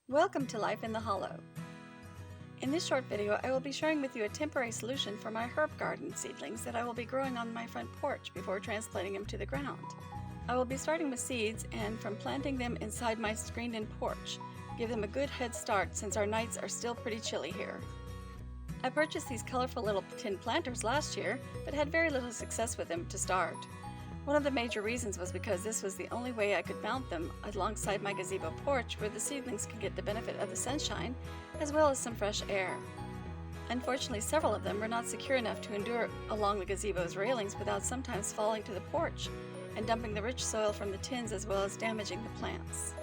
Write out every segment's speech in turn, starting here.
Welcome to Life in the Hollow. In this short video, I will be sharing with you a temporary solution for my herb garden seedlings that I will be growing on my front porch before transplanting them to the ground. I will be starting with seeds and from planting them inside my screened-in porch. Give them a good head start since our nights are still pretty chilly here. I purchased these colorful little tin planters last year, but had very little success with them to start. One of the major reasons was because this was the only way I could mount them alongside my gazebo porch where the seedlings could get the benefit of the sunshine as well as some fresh air. Unfortunately, several of them were not secure enough to endure along the gazebo's railings without sometimes falling to the porch and dumping the rich soil from the tins as well as damaging the plants.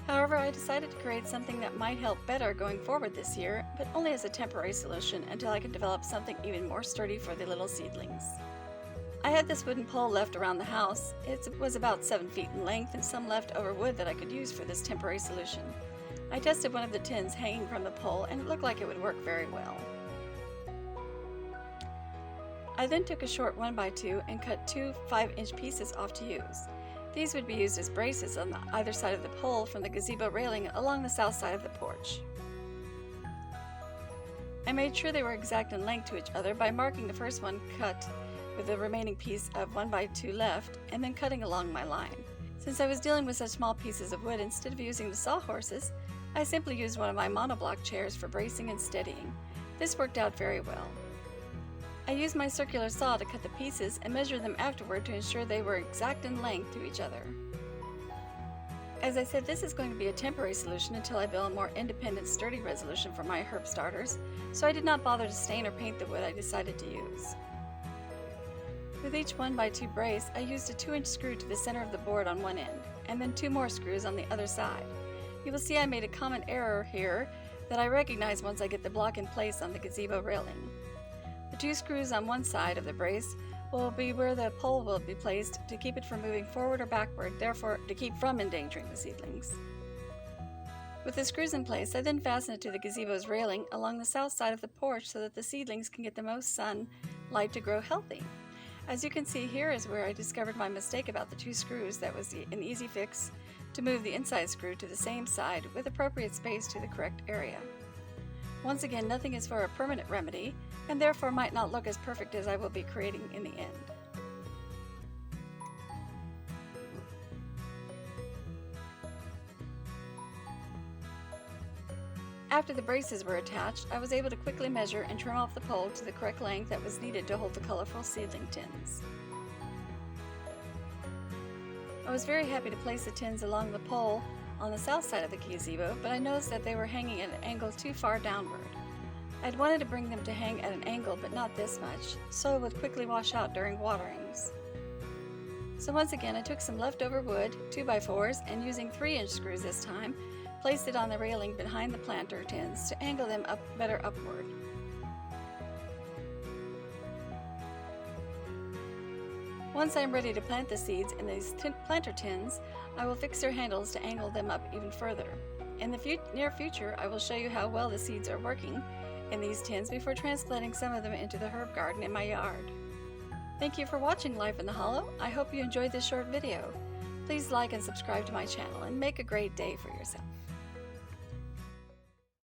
However, I decided to create something that might help better going forward this year, but only as a temporary solution until I can develop something even more sturdy for the little seedlings. I had this wooden pole left around the house. It was about 7 feet in length and some leftover wood that I could use for this temporary solution. I tested one of the tins hanging from the pole and it looked like it would work very well. I then took a short 1x2 and cut two 5-inch pieces off to use. These would be used as braces on either side of the pole from the gazebo railing along the south side of the porch. I made sure they were exact in length to each other by marking the first one cut with the remaining piece of 1x2 left and then cutting along my line. Since I was dealing with such small pieces of wood, instead of using the sawhorses, I simply used one of my monoblock chairs for bracing and steadying. This worked out very well. I used my circular saw to cut the pieces and measure them afterward to ensure they were exact in length to each other. As I said, this is going to be a temporary solution until I build a more independent, sturdy resolution for my herb starters, so I did not bother to stain or paint the wood I decided to use. With each 1x2 brace, I used a 2-inch screw to the center of the board on one end, and then 2 more screws on the other side. You will see I made a common error here that I recognize once I get the block in place on the gazebo railing. The 2 screws on one side of the brace will be where the pole will be placed to keep it from moving forward or backward, therefore to keep from endangering the seedlings. With the screws in place, I then fasten it to the gazebo's railing along the south side of the porch so that the seedlings can get the most sunlight to grow healthy. As you can see, here is where I discovered my mistake about the 2 screws. That was an easy fix to move the inside screw to the same side with appropriate space to the correct area. Once again, nothing is for a permanent remedy and therefore might not look as perfect as I will be creating in the end. After the braces were attached, I was able to quickly measure and trim off the pole to the correct length that was needed to hold the colorful seedling tins. I was very happy to place the tins along the pole on the south side of the gazebo, but I noticed that they were hanging at an angle too far downward. I'd wanted to bring them to hang at an angle, but not this much, so it would quickly wash out during waterings. So once again, I took some leftover wood, 2x4s, and using 3-inch screws this time, placed it on the railing behind the planter tins to angle them better upward. Once I am ready to plant the seeds in these planter tins, I will fix their handles to angle them up even further. In the near future, I will show you how well the seeds are working in these tins before transplanting some of them into the herb garden in my yard. Thank you for watching Life in the Hollow. I hope you enjoyed this short video. Please like and subscribe to my channel and make a great day for yourself.